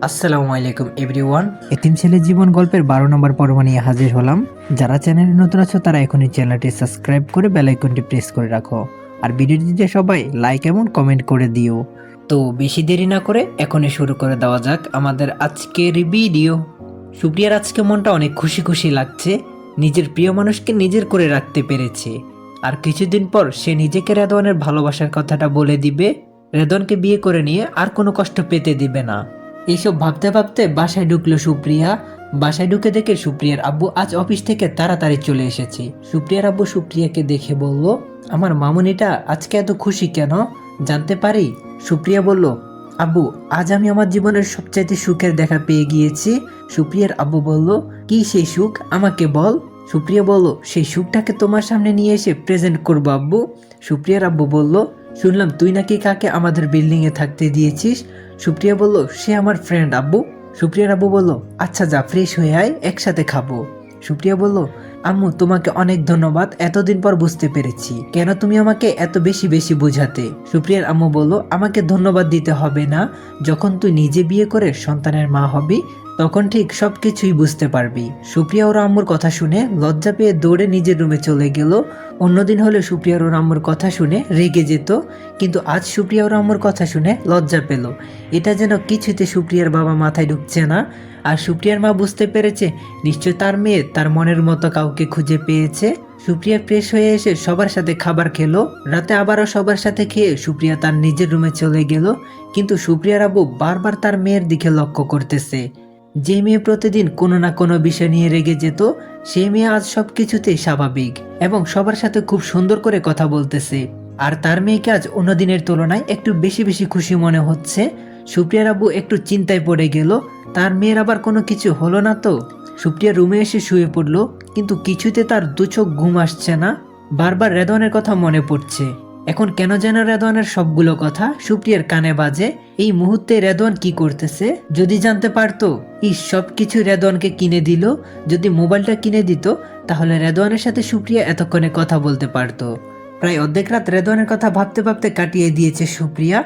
আসসালামু আলাইকুম এভরিওয়ান। এতিম ছেলে জীবন গল্পের 12 নম্বর পর্ব নিয়ে হাজির হলাম। যারা চ্যানেলে নতুন আছো তারা এখনই চ্যানেলটি সাবস্ক্রাইব করে বেল আইকনটি প্রেস করে রাখো, আর ভিডিওটিতে সবাই লাইক এবং কমেন্ট করে দিও। তো বেশি দেরি না করে এখনই শুরু করে দেওয়া যাক আমাদের আজকের ভিডিও। সুপ্রিয়ার আজকে মনটা অনেক খুশি খুশি লাগছে, নিজের প্রিয় মানুষকে নিজের করে রাখতে পেরেছে। আর কিছুদিন পর সে নিজেকে রেদওয়ানের ভালোবাসার কথাটা বলে দিবে, রেদওয়ানকে বিয়ে করে নিয়ে আর কোনো কষ্ট পেতে দিবে না। এইসব ভাবতে ভাবতে বাসায় ঢুকলো সুপ্রিয়া। বাসায় ঢুকে দেখে সুপ্রিয়ার আব্বু আজ অফিস থেকে তাড়াতাড়ি চলে এসেছে। সুপ্রিয়ার আব্বু সুপ্রিয়াকে দেখে বলল, আমার মামুনিটা আজকে এত খুশি কেন, জানতে পারি? সুপ্রিয়া বলল, আব্বু আজ আমি আমার জীবনের সবচাইতে সুখের দেখা পেয়ে গিয়েছি। সুপ্রিয়ার আব্বু বলল, কি সেই সুখ, আমাকে বল। সুপ্রিয়া বলল, সেই সুখটাকে তোমার সামনে নিয়ে এসে প্রেজেন্ট করবো আব্বু। সুপ্রিয়ার আব্বু বলল, শুনলাম তুই নাকি কাকে আমাদের বিল্ডিংয়ে থাকতে দিয়েছিস। সুপ্রিয়া বলল, সে আমার ফ্রেন্ড আব্বু। সুপ্রিয়ার আব্বু বলল, আচ্ছা যা ফ্রেশ হয়ে আয়, একসাথে খাবো। সুপ্রিয়া বলল, আম্মু তোমাকে অনেক ধন্যবাদ, এতদিন পর বুঝতে পেরেছি কেন তুমি আমাকে এত বেশি বেশি বোঝাতে। সুপ্রিয়ার আম্মু বলল, আমাকে ধন্যবাদ দিতে হবে না, যখন তুই নিজে বিয়ে করে সন্তানের মা হবি তখন ঠিক সবকিছুই বুঝতে পারবি। সুপ্রিয়া ওর আম্মুর কথা শুনে লজ্জা পেয়ে দৌড়ে নিজের রুমে চলে গেল। অন্যদিন হলে সুপ্রিয়া ওর আম্মুর কথা শুনে রেগে যেত, কিন্তু আজ সুপ্রিয়া ওর আম্মুর কথা শুনে লজ্জা পেল। এটা যেন কিছুতে সুপ্রিয়ার বাবা মাথায় ঢুকছে না। আর সুপ্রিয়ার মা বুঝতে পেরেছে নিশ্চয় তার মেয়ে তার মনের মতো কাউকে খুঁজে পেয়েছে। সুপ্রিয়া ফ্রেশ হয়ে এসে সবার সাথে খাবার খেলো। রাতে আবারও সবার সাথে খেয়ে সুপ্রিয়া তার নিজের রুমে চলে গেল। কিন্তু সুপ্রিয়ার আব্বু বারবার তার মেয়ের দিকে লক্ষ্য করতেছে। যে মেয়ে প্রতিদিন কোনো না কোনো বিষয় নিয়ে রেগে যেত, সেই মেয়ে আজ সবকিছুতেই স্বাভাবিক এবং সবার সাথে খুব সুন্দর করে কথা বলতেছে। আর তার মেয়েকে আজ অন্য দিনের তুলনায় একটু বেশি বেশি খুশি মনে হচ্ছে। সুপ্রিয়ার আব্বু একটু চিন্তায় পড়ে গেল, তার মেয়ের আবার কোনো কিছু হলো না তো। সুপ্রিয়া রুমে এসে শুয়ে পড়লো, কিন্তু কিছুতে তার দু চোখ ঘুম আসছে না। বারবার রেদওয়ানের কথা মনে পড়ছে। এখন কেন যেন রেদওয়ানের সবগুলো কথা সুপ্রিয়ার কানে বাজে। এই মুহূর্তে রেদওয়ান কি করতেছে যদি জানতে পারতো। এই সব কিছু রেদওয়ানকে কিনে দিল। যদি মোবাইলটা কিনে দিত তাহলে রেদওয়ানের সাথে সুপ্রিয়া এতক্ষণে কথা বলতে পারতো। প্রায় অর্ধেক রাত রেদওয়ানের কথা ভাবতে ভাবতে কাটিয়ে দিয়েছে সুপ্রিয়া।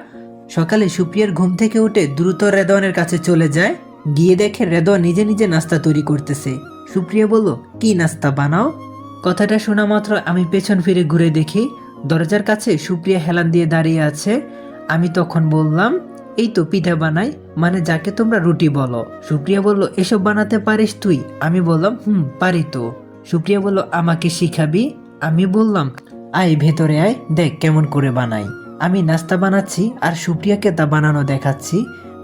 সকালে সুপ্রিয়ার ঘুম থেকে উঠে দ্রুত রেদওয়ানের কাছে চলে যায়। গিয়ে দেখে রেদওয়ান নিজে নিজে নাস্তা তৈরি করতেছে। সুপ্রিয়া বলল, কি নাস্তা বানাও? কথাটা শোনা মাত্র আমি পেছন ফিরে ঘুরে দেখি দরজার কাছে সুপ্রিয়া হেলান দিয়ে দাঁড়িয়ে আছে। আমি তখন বললাম, এই তো পিঠা বানাই, মানে যাকে তোমরা রুটি বলো। সুপ্রিয়া বলল, এসব বানাতে পারিস তুই? আমি বললাম, পারি তো। সুপ্রিয়া বলল, আমাকে শিখাবি? আমি বললাম, আয় ভেতরে আয়, দেখ কেমন করে বানাই। আমি নাস্তা বানাচ্ছি আর সুপ্রিয়াকে তা বানানো দেখাচ্ছি।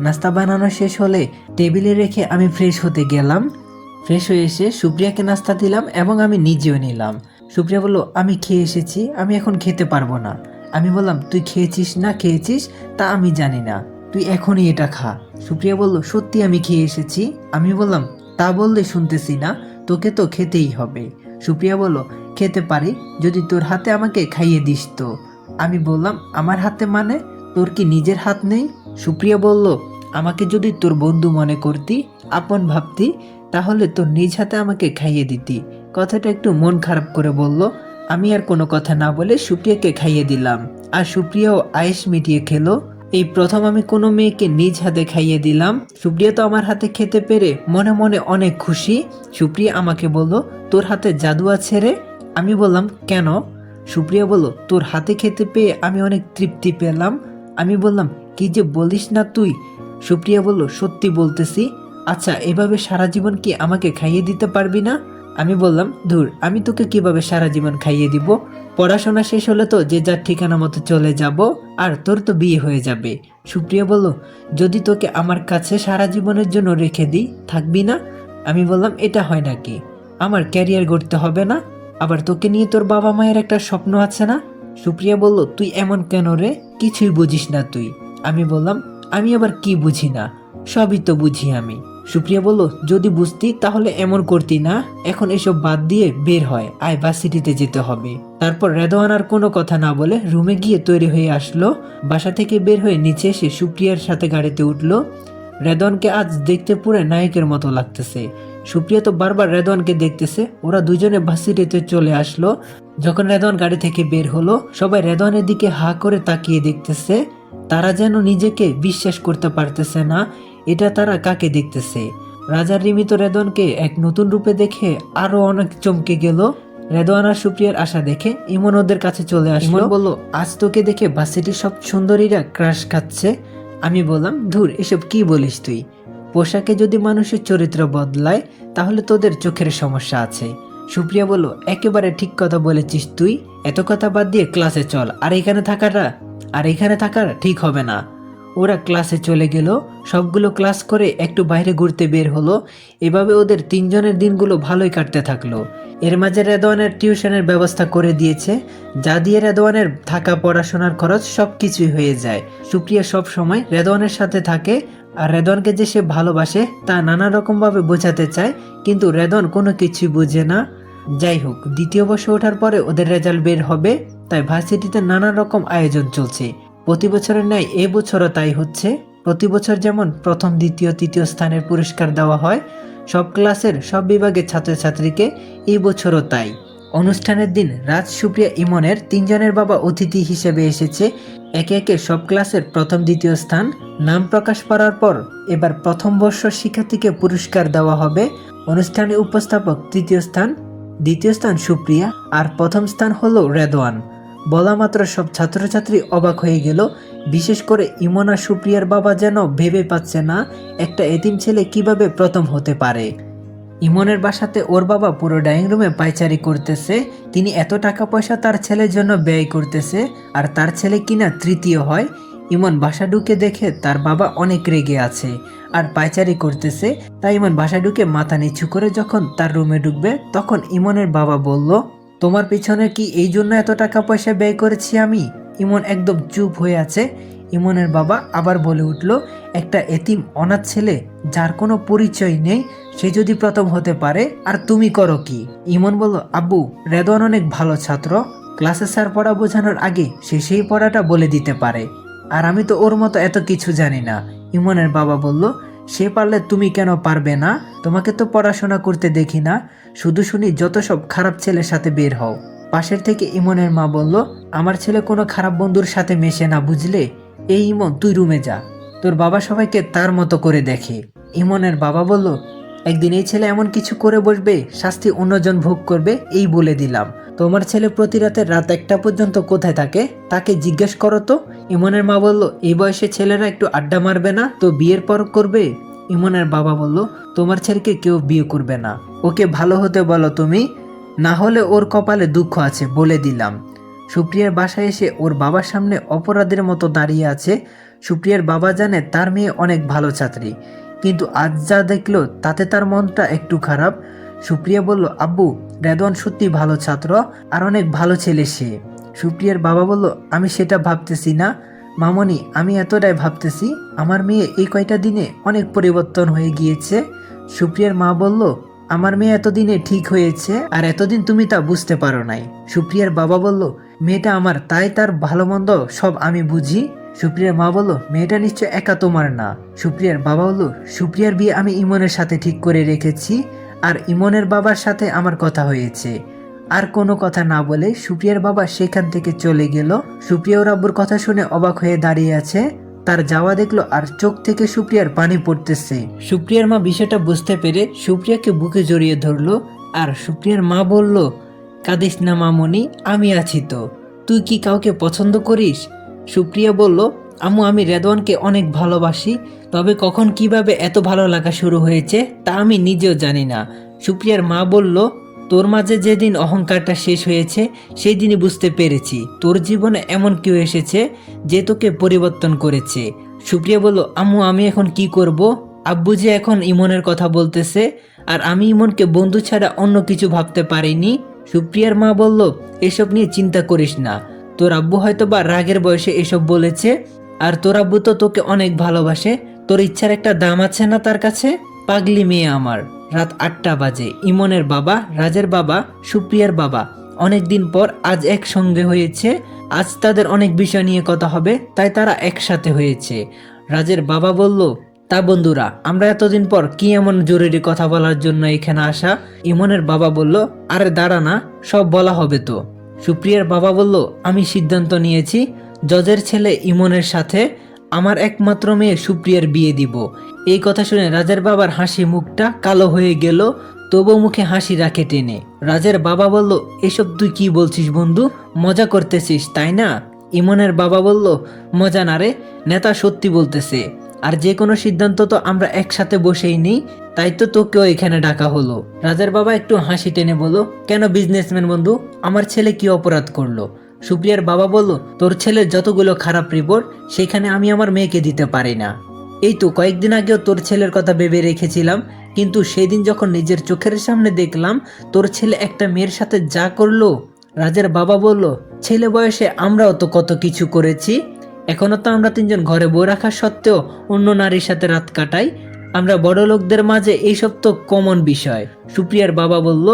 নাস্তা বানানো শেষ হলে টেবিলে রেখে আমি ফ্রেশ হতে গেলাম। ফ্রেশ হয়ে এসে সুপ্রিয়াকে নাস্তা দিলাম এবং আমি নিজেও নিলাম। সুপ্রিয়া বলল, আমি খেয়ে এসেছি, আমি এখন খেতে পারবো না। আমি বললাম, তুই খেয়েছিস না খেয়েছিস তা আমি জানি না, তুই এখনই এটা খা। সুপ্রিয়া বলল, সত্যি আমি খেয়ে এসেছি। আমি বললাম, তা বললে শুনতেছি না, তোকে তো খেতেই হবে। সুপ্রিয়া বলল, খেতে পারি যদি তোর হাতে আমাকে খাইয়ে দিস তো। আমি বললাম, আমার হাতে মানে? তোর কি নিজের হাত নেই? সুপ্রিয়া বলল, আমাকে যদি তোর বন্ধু মনে করতি, আপন ভাবতি, তাহলে তোর নিজ হাতে আমাকে খাইয়ে দিতি। কথাটা একটু মন খারাপ করে বলল। আমি আর কোনো কথা না বলে সুপ্রিয়াকে খাইয়ে দিলাম, আর সুপ্রিয়াও আয়েশ মিটিয়ে খেলো। এই প্রথম আমি কোনো মেয়েকে নিজ হাতে খাইয়ে দিলাম। সুপ্রিয়া তো আমার হাতে খেতে পেরে মনে মনে অনেক খুশি। সুপ্রিয়া আমাকে বলল, তোর হাতে জাদু আছে রে। আমি বললাম, কেন? সুপ্রিয়া বলল, তোর হাতে খেতে পেয়ে আমি অনেক তৃপ্তি পেলাম। আমি বললাম, কি যে বলিস না তুই। সুপ্রিয়া বলল, সত্যি বলতেছি। আচ্ছা এভাবে সারা জীবন কি আমাকে খাইয়ে দিতে পারবি না? আমি বললাম, ধুর, আমি তোকে কিভাবে সারা জীবন খাইয়ে দিব? পড়াশোনা শেষ হলে তো যে যার ঠিকানা মতো চলে যাব, আর তোর তো বিয়ে হয়ে যাবে। সুপ্রিয়া বলল, যদি তোকে আমার কাছে সারা জীবনের জন্য রেখে দিই, থাকবি না? আমি বললাম, এটা হয় নাকি? আমার ক্যারিয়ার গড়তে হবে না? আবার তোকে নিয়ে তোর বাবা মায়ের একটা স্বপ্ন আছে না? সুপ্রিয়া বলল, তুই এমন কেন রে, কিছুই বুঝিস না তুই। আমি বললাম, আমি আবার কি বুঝি না? সবই তো বুঝি আমি। সুপ্রিয়া বলল, যদি বুঝতি তাহলে এমন করতি না। এখন এসব বাদ দিয়ে বের হয়, আয় ভার্সিটিতে যেতে হবে। তারপর রেদওয়ান আর কোনো কথা না বলে রুমে গিয়ে তৈরি হয়ে আসলো। বাসা থেকে বের হয়ে নিচে এসে সুপ্রিয়ার সাথে গাড়িতে উঠলো। রেদওয়ানকে আজ দেখতে পুরো নায়কের মতো লাগতেছে। সুপ্রিয়া তো বারবার রেদওয়ানকে দেখতেছে। ওরা দুজনে ভার্সিটিতে চলে আসলো। যখন রেদওয়ান গাড়ি থেকে বের হলো, সবাই রেদওয়ানের দিকে হা করে তাকিয়ে দেখতেছে। তারা যেন নিজেকে বিশ্বাস করতে পারতেছে না। এটা তারা কাকে দেখতেছে। রাজার রিমি তো রেদওয়ানকে এক নতুন রূপে দেখে আরো অনেক চমকে গেল। রেদওয়ান আর সুপ্রিয়ার আশা দেখে ইমন ওদের কাছে চলে আসলো। ইমন বলল, আজ তোকে দেখে ভার্সিটির সব সুন্দরীরা ক্রাশ খাচ্ছে। আমি বললাম, ধুর, এসব কি বলিস তুই? পোশাকে যদি মানুষের চরিত্র বদলায় তাহলে তোদের চোখের সমস্যা আছে। সুপ্রিয়া বলল, একেবারে ঠিক কথা বলেছিস তুই। এত কথা বাদ দিয়ে ক্লাসে চল। আর এখানে থাকার ঠিক হবে না। ওরা ক্লাসে চলে গেল। সবগুলো ক্লাস করে একটু বাইরে ঘুরতে বের হলো। এভাবে ওদের তিনজনের দিনগুলো ভালোই কাটতে থাকলো। এর মাঝে রেদওয়ানের টিউশনের ব্যবস্থা করে দিয়েছে, যা দিয়ে রেদওয়ানের থাকা পড়াশোনার খরচ সব কিছুই হয়ে যায়। সুপ্রিয়া সব সময় রেদওয়ানের সাথে থাকে, আর রেদওয়ানকে যে সে ভালোবাসে তা নানা রকমভাবে বোঝাতে চায়, কিন্তু রেদওয়ান কোনো কিছুই বুঝে না। যাই হোক, দ্বিতীয় বর্ষে ওঠার পরে ওদের রেজাল্ট বের হবে, তাই ভার্সিটিতে নানা রকম আয়োজন চলছে। প্রতি বছরের ন্যায় এবছরও তাই হচ্ছে। প্রতি বছর যেমন প্রথম, দ্বিতীয়, তৃতীয় স্থানের পুরস্কার দেওয়া হয় সব ক্লাসের সব বিভাগের ছাত্রছাত্রীকে, এই বছরও তাই। অনুষ্ঠানের দিন রাজ, সুপ্রিয়া, ইমনের তিনজনের বাবা অতিথি হিসেবে এসেছে। একে একে সব ক্লাসের প্রথম, দ্বিতীয় স্থান নাম প্রকাশ করার পর এবার প্রথম বর্ষ শিক্ষার্থীকে পুরস্কার দেওয়া হবে। অনুষ্ঠানে উপস্থাপক তৃতীয় স্থান, দ্বিতীয় স্থান সুপ্রিয়া, আর প্রথম স্থান হলো রেদওয়ান। বলা মাত্র সব ছাত্রছাত্রী অবাক হয়ে গেল। বিশেষ করে ইমন আর সুপ্রিয়ার বাবা যেন ভেবে পাচ্ছে না একটা এতিম ছেলে কিভাবে প্রথম হতে পারে। ইমনের বাসাতে ওর বাবা পুরো ডাইনিং রুমে পায়চারি করতেছে। তিনি এত টাকা পয়সা তার ছেলের জন্য ব্যয় করতেছে, আর তার ছেলে কিনা তৃতীয় হয়। ইমন বাসা ঢুকে দেখে তার বাবা অনেক রেগে আছে আর পায়চারি করতেছে। তাই ইমন বাসা ঢুকে মাথা নিচু করে যখন তার রুমে ঢুকবে, তখন ইমনের বাবা বলল, তোমার পিছনে কি এই জন্য এত টাকা পয়সা ব্যয় করেছি আমি? ইমন একদম চুপ হয়ে আছে। ইমনের বাবা আবার বলে উঠল, একটা এতিম অনাথ ছেলে যার কোনো পরিচয় নেই, সে যদি প্রথম হতে পারে, আর তুমি করো কি? ইমন বলল, আব্বু, রেদওয়ান অনেক ভালো ছাত্র। ক্লাসে স্যার পড়া বোঝানোর আগে সে সেই পড়াটা বলে দিতে পারে, আর আমি তো ওর মতো এত কিছু জানি না। ইমনের বাবা বলল, সে পারলে তুমি কেন পারবে না? তোমাকে তো পড়াশোনা করতে দেখি না, শুধু শুনি যত সব খারাপ ছেলের সাথে বের হও। পাশের থেকে ইমনের মা বলল, আমার ছেলে কোনো খারাপ বন্ধুর সাথে মেশে না, বুঝলে? এই ইমন, তুই রুমে যা, তোর বাবা সবাইকে তার মতো করে দেখে। ইমনের বাবা বলল, একদিন এই ছেলে এমন কিছু করে বসবে, শাস্তি অন্যজন ভোগ করবে, এই বলে দিলাম। তোমার ছেলে প্রতি রাতে রাত 1টা পর্যন্ত কোথায় থাকে তাকে জিজ্ঞেস করো তো। ইমনের মা বলল, এই বয়সে ছেলেরা একটু আড্ডা মারবে না তো বিয়ের পর করবে? ইমনের বাবা বলল, তোমার ছেলেকে কেউ বিয়ে করবে না, ওকে ভালো হতে বলো তুমি, না হলে ওর কপালে দুঃখ আছে, বলে দিলাম। সুপ্রিয়ার বাসায় এসে ওর বাবার সামনে অপরাধের মতো দাঁড়িয়ে আছে। সুপ্রিয়ার বাবা জানে তার মেয়ে অনেক ভালো ছাত্রী, কিন্তু আজ যা দেখলো তাতে তার মনটা একটু খারাপ। সুপ্রিয়া বলল, আব্বু, রেদওয়ান সত্যি ভালো ছাত্র আর অনেক ভালো ছেলে সে। সুপ্রিয়ার বাবা বলল, আমি সেটা ভাবতেছি না মামনি, আমি এতটাই ভাবতেছি আমার মেয়ে এই কয়টা দিনে অনেক পরিবর্তন হয়ে গিয়েছে। সুপ্রিয়ার মা বলল, আমার মেয়ে এতদিনে ঠিক হয়েছে, আর এতদিন তুমি তা বুঝতে পারো নাই। সুপ্রিয়ার বাবা বলল, মেয়েটা আমার, তাই তার ভালো মন্দ সব আমি বুঝি। সুপ্রিয়ার মা বলল, মেয়েটা নিশ্চয় একা তোমার না। সুপ্রিয়ার বাবা বলল, সুপ্রিয়ার বিয়ে আমি ইমনের সাথে ঠিক করে রেখেছি, আর ইমনের বাবার সাথে আমার কথা হয়েছে। আর কোনো কথা না বলে সুপ্রিয়ার বাবা সেখান থেকে চলে গেল। সুপ্রিয়া ওর আব্বুর কথা শুনে অবাক হয়ে দাঁড়িয়ে আছে। তার যাওয়া দেখলো আর চোখ থেকে সুপ্রিয়ার পানি পড়তেছে। সুপ্রিয়ার মা বিষয়টা বুঝতে পেরে সুপ্রিয়াকে বুকে জড়িয়ে ধরলো, আর সুপ্রিয়ার মা বলল, কাঁদিস না মামনি, আমি আছি তো, তুই কি কাউকে পছন্দ করিস? সুপ্রিয়া বলল, আম্মু, আমি রেদওয়ানকে অনেক ভালোবাসি, তবে কখন কিভাবে এত ভালো লাগা শুরু হয়েছে তা আমি নিজেও জানি না। সুপ্রিয়ার মা বলল, তোর মাঝে যেদিন অহংকারটা শেষ হয়েছে সেই দিনই বুঝতে পেরেছি তোর জীবনে এমন কেউ এসেছে যে তোকে পরিবর্তন করেছে। সুপ্রিয়া বলল, আম্মু, আমি এখন কি করব? আব্বু যে এখন ইমনের কথা বলতেছে, আর আমি ইমনকে বন্ধু ছাড়া অন্য কিছু ভাবতে পারিনি। সুপ্রিয়ার মা বলল, এসব নিয়ে চিন্তা করিস না, তোর আব্বু হয়তো বা রাগের বয়সে এসব বলেছে, আর তোর আব্বু তো তোকে অনেক ভালোবাসে, তোর ইচ্ছার একটা দাম আছে না তার কাছে? পাগলি মেয়ে আমার। রাত 8টা বাজে। ইমনের বাবা, রাজের বাবা, সুপ্রিয়ার বাবা অনেকদিন পর আজ একসঙ্গে হয়েছে। আজ তাদের অনেক বিষয় নিয়ে কথা হবে, তাই তারা একসাথে হয়েছে। রাজের বাবা বলল, তা বন্ধুরা, আমরা এতদিন পর কি এমন জরুরি কথা বলার জন্য এখানে আসা? ইমনের বাবা বলল, আরে দাঁড়া না, সব বলা হবে তো। সুপ্রিয়ার বাবা বলল, আমি সিদ্ধান্ত নিয়েছি জজের ছেলে ইমনের সাথে আমার একমাত্র মেয়ে সুপ্রিয়ার বিয়ে দিব। এই কথা শুনে রাজের বাবার হাসি মুখটা কালো হয়ে গেল, তবু মুখে হাসি রাখে টেনে। রাজের বাবা বলল, এসব তুই কি বলছিস বন্ধু, মজা করতেছিস তাই না? ইমনের বাবা বলল, মজা না রে, নেতা সত্যি বলতেছে। আর যে কোনো সিদ্ধান্ত তো আমরা একসাথে বসেই নিই, তাই তো তোকেও এখানে ডাকা হলো। রাজের বাবা একটু হাসি টেনে বলল, কেন বিজনেসম্যান বন্ধু, আমার ছেলে কি অপরাধ করলো? সুপ্রিয়ার বাবা বলল, তোর ছেলের যতগুলো খারাপ রিপোর্ট সেখানে আমি আমার মেয়েকে দিতে পারি না। এই তো কয়েকদিন আগেও তোর ছেলের কথা ভেবে রেখেছিলাম, কিন্তু সেই দিন যখন নিজের চোখের সামনে দেখলাম তোর ছেলে একটা মেয়ের সাথে যা করলো। রাজের বাবা বলল, ছেলে বয়সে আমরাও তো কত কিছু করেছি, এখনো তো আমরা তিনজন ঘরে বউ রাখা সত্ত্বেও অন্য নারীর সাথে রাত কাটাই। আমরা বড় লোকদের মাঝে এইসব তো কমন বিষয়। সুপ্রিয়ার বাবা বলল,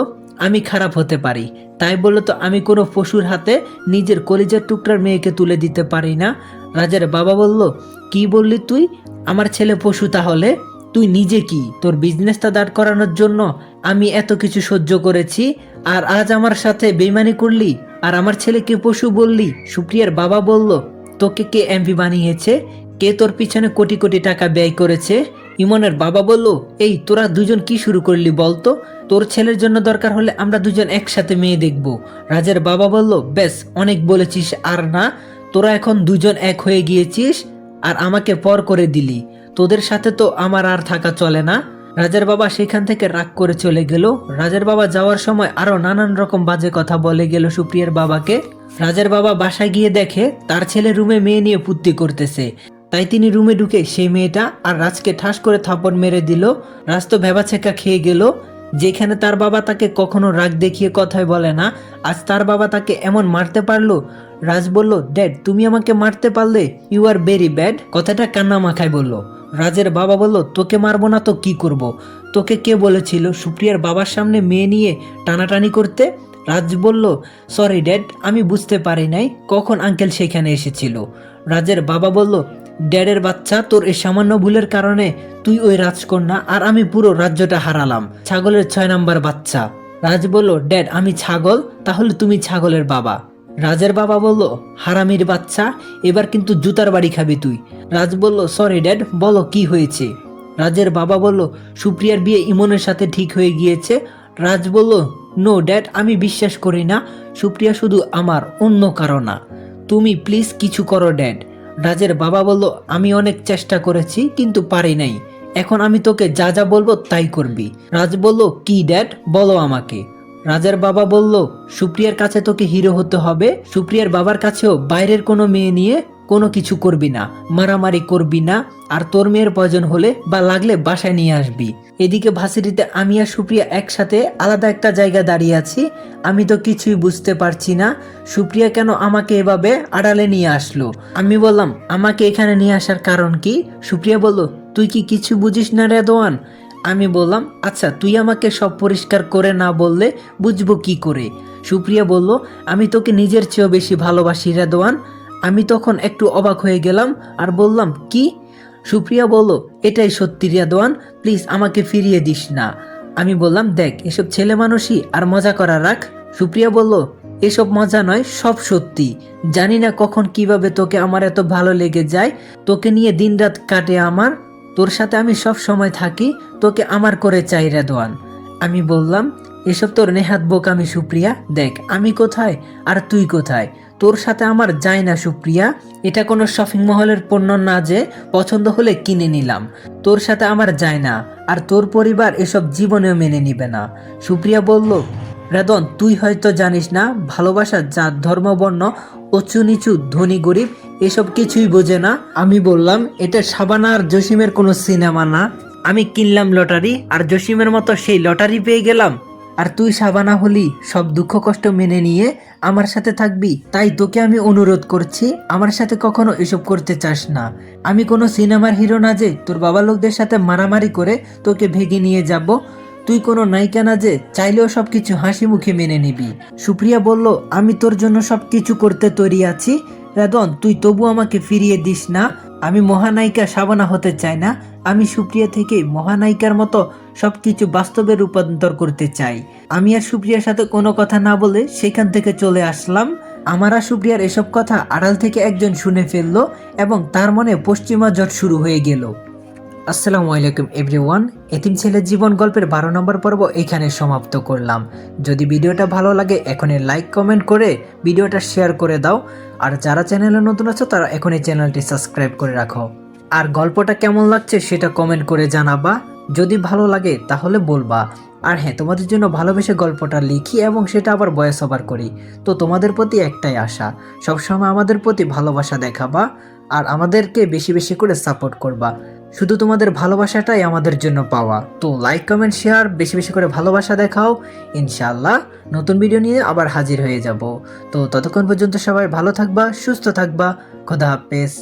আমি খারাপ হতে পারি, তাই বলে তো আমি কোনো পশুর হাতে নিজের কলিজার টুকরার মেয়েকে তুলে দিতে পারি না। রাজের বাবা বলল, কি বললি তুই? আমার ছেলে পশু তাহলে? তুই নিজে কি, তোর বিজনেসটা দাঁড় করানোর জন্য আমি এত কিছু সহ্য করেছি, আর আজ আমার সাথে বেইমানি করলি আর আমার ছেলেকে পশু বললি? সুপ্রিয়ার বাবা বলল, তোকে কে এমপি বানিয়েছে? কে তোর পিছনে কোটি কোটি টাকা ব্যয় করেছে? ইমনের বাবা বলল, এই তোরা দুজন কি শুরু করলি বলতো? তোর ছেলের জন্য দরকার হলে আমরা দুজন একসাথে মেয়ে দেখব। রাজের বাবা বলল, ব্যাস অনেক বলেছিস আর না, তোরা এখন দুজন এক হয়ে গিয়েছিস আর আমাকে পর করে দিলি, তোদের সাথে তো আমার আর থাকা চলে না। রাজের বাবা সেখান থেকে রাগ করে চলে গেল। রাজের বাবা যাওয়ার সময় আরো নানান রকম বাজে কথা বলে গেল সুপ্রিয়ার বাবাকে। রাজের বাবা বাসায় গিয়ে দেখে তার ছেলে রুমে মেয়ে নিয়ে ফুর্তি করতেছে, তাই তিনি রুমে ঢুকে সেই মেয়েটা আর রাজকে ঠাস করে থাপড় মেরে দিল। রাজ তো ভেবাছেকা খেয়ে গেল, যেখানে তার বাবা তাকে কখনো রাগ দেখিয়ে কথাই বলে না, আজ তার বাবা তাকে এমন মারতে পারলো। রাজ বলল, ড্যাড তুমি আমাকে মারতে পারলে, ইউ আর ভেরি ব্যাড। কথাটা কান্না মাখায় বলল। রাজের বাবা বলল, তোকে মারবো না তো কি করব? তোকে কে বলেছিল সুপ্রিয়ার বাবার সামনে মেয়ে নিয়ে টানাটানি করতে? রাজ বলল, সরি ড্যাড, আমি বুঝতে পারি নাই কখন আঙ্কেল সেখানে এসেছিল। রাজের বাবা বলল, ড্যাডের বাচ্চা, তোর এই সামান্য ভুলের কারণে তুই ওই রাজকন্যা আর আমি পুরো রাজ্যটা হারালাম, ছাগলের 6 নাম্বার বাচ্চা। রাজ বলল, ড্যাড আমি ছাগল, তাহলে তুমি ছাগলের বাবা। রাজের বাবা বলল, হারামির বাচ্চা, এবার কিন্তু জুতার বাড়ি খাবি তুই। রাজ বলল, সরি ড্যাড, বলো কি হয়েছে? রাজের বাবা বলল, সুপ্রিয়ার বিয়ে ইমনের সাথে ঠিক হয়ে গিয়েছে। রাজ বলল, নো ড্যাড, আমি বিশ্বাস করি না, সুপ্রিয়া শুধু আমার, অন্য কারো না, তুমি প্লিজ কিছু করো ড্যাড। রাজের বাবা বলল, আমি অনেক চেষ্টা করেছি কিন্তু পারি নাই, এখন আমি তোকে যা যা বলবো তাই করবি। রাজ বলল, কি ড্যাড, বলো আমাকে। রাজের বাবা বলল, সুপ্রিয়ার কাছে তোকে হিরো হতে হবে, সুপ্রিয়ার বাবার কাছেও বাইরের কোনো মেয়ে নিয়ে কোনো কিছু করবি না, মারামারি করবি না, আর তোর মেয়ের প্রয়োজন হলে বা লাগলে বাসায় নিয়ে আসবি। এদিকে ভার্সিটিতে আমি আর সুপ্রিয়া একসাথে আলাদা একটা জায়গা দাঁড়িয়ে আছি, আমি তো কিছুই বুঝতে পারছি না সুপ্রিয়া কেন আমাকে এভাবে আড়ালে নিয়ে আসলো। আমি বললাম, আমাকে এখানে নিয়ে আসার কারণ কি? সুপ্রিয়া বলল, তুই কি কিছু বুঝিস না রেদওয়ান? আমি বললাম, আচ্ছা তুই আমাকে সব পরিষ্কার করে না বললে বুঝবো কি করে? সুপ্রিয়া বলল, আমি তোকে নিজের চেয়েও বেশি ভালোবাসি রেদওয়ান। আমি তখন একটু অবাক হয়ে গেলাম আর বললাম, কি? সুপ্রিয়া বলল, এটাই সত্যি রেদওয়ান, প্লিজ আমাকে ফিরিয়ে দিস না। আমি বললাম, দেখ এসব ছেলে মানুষই আর মজা করা রাখ। সুপ্রিয়া বলল, এসব মজা নয়, সব সত্যি, জানি না কখন কিভাবে তোকে আমার এত ভালো লেগে যায়, তোকে নিয়ে দিনরাত কাটে আমার, তোর সাথে আমি সব সময় থাকি, তোকে আমার করে চাই রেদওয়ান। আমি বললাম, এসব তোর নেহাত বোকামি সুপ্রিয়া, দেখ আমি কোথায় আর তুই কোথায়, তোর সাথে আমার যায় না সুপ্রিয়া, এটা কোনো শপিং মহলের পণ্য না যে পছন্দ হলে কিনে নিলাম, তোর সাথে আমার যায় না, আর তোর পরিবার এসব জীবনেও মেনে নিবে না। সুপ্রিয়া বলল, রেদন তুই হয়তো জানিস না, ভালোবাসা জাত ধর্ম বর্ণ উঁচু নিচু ধনী গরিব এসব কিছুই বোঝে না। আমি বললাম, এটা শাবানা আর জসিমের কোনো সিনেমা না, আমি কিনলাম লটারি আর জসিমের মতো সেই লটারি পেয়ে গেলাম, আর তুই শাবানা হলি সব দুঃখ কষ্ট মেনে নিয়ে আমার সাথে থাকবি, তাই তোকে আমি অনুরোধ করছি আমার সাথে কখনো এসব করতে চাস না। আমি কোনো সিনেমার হিরো না যে তোর বাবা লোকদের সাথে মারামারি করে তোকে ভেগে নিয়ে যাব, তুই কোনো নায়িকা না যে চাইলেও সবকিছু হাসি মুখে মেনে নিবি। সুপ্রিয়া বলল, আমি তোর জন্য সবকিছু করতে তৈরি আছি রেদন, তুই তবু আমাকে ফিরিয়ে দিস না। আমি মহানায়িকা শাবানা হতে চাই না, আমি সুপ্রিয়া থেকে মহানায়িকার মতো সবকিছু বাস্তবে রূপান্তর করতে চাই। আমি আর সুপ্রিয়ার সাথে কোনো কথা না বলে সেখান থেকে চলে আসলাম। আমার আর সুপ্রিয়ার এসব কথা আড়াল থেকে একজন শুনে ফেললো এবং তার মনে পশ্চিমা জট শুরু হয়ে গেল। আসসালামু আলাইকুম এভরিওয়ান। এতিম ছেলের জীবন গল্পের 12 নম্বর পর্ব এখানে সমাপ্ত করলাম। যদি ভিডিওটা ভালো লাগে এখনই লাইক কমেন্ট করে ভিডিওটা শেয়ার করে দাও। আর যারা চ্যানেলে নতুন আছো তারা এখনই চ্যানেলটি সাবস্ক্রাইব করে রাখো। আর গল্পটা কেমন লাগছে সেটা কমেন্ট করে জানাবা। যদি ভালো লাগে তাহলে বলবা। আর হ্যাঁ, তোমাদের জন্য ভালোবেসে গল্পটা লিখি এবং সেটা আবার ভয়েস ওভার করি। তো তোমাদের প্রতি একটাই আশা, সবসময় আমাদের প্রতি ভালোবাসা দেখাবা আর আমাদেরকে বেশি বেশি করে সাপোর্ট করবা। শুধু তোমাদের ভালোবাসাটাই আমাদের জন্য পাওয়া। তো লাইক কমেন্ট শেয়ার বেশি বেশি করে ভালোবাসা দেখাও। ইনশাআল্লাহ নতুন ভিডিও নিয়ে আবার হাজির হয়ে যাব। তো ততক্ষণ পর্যন্ত সবাই ভালো থাকবা, সুস্থ থাকবা। খোদা হাফেজ।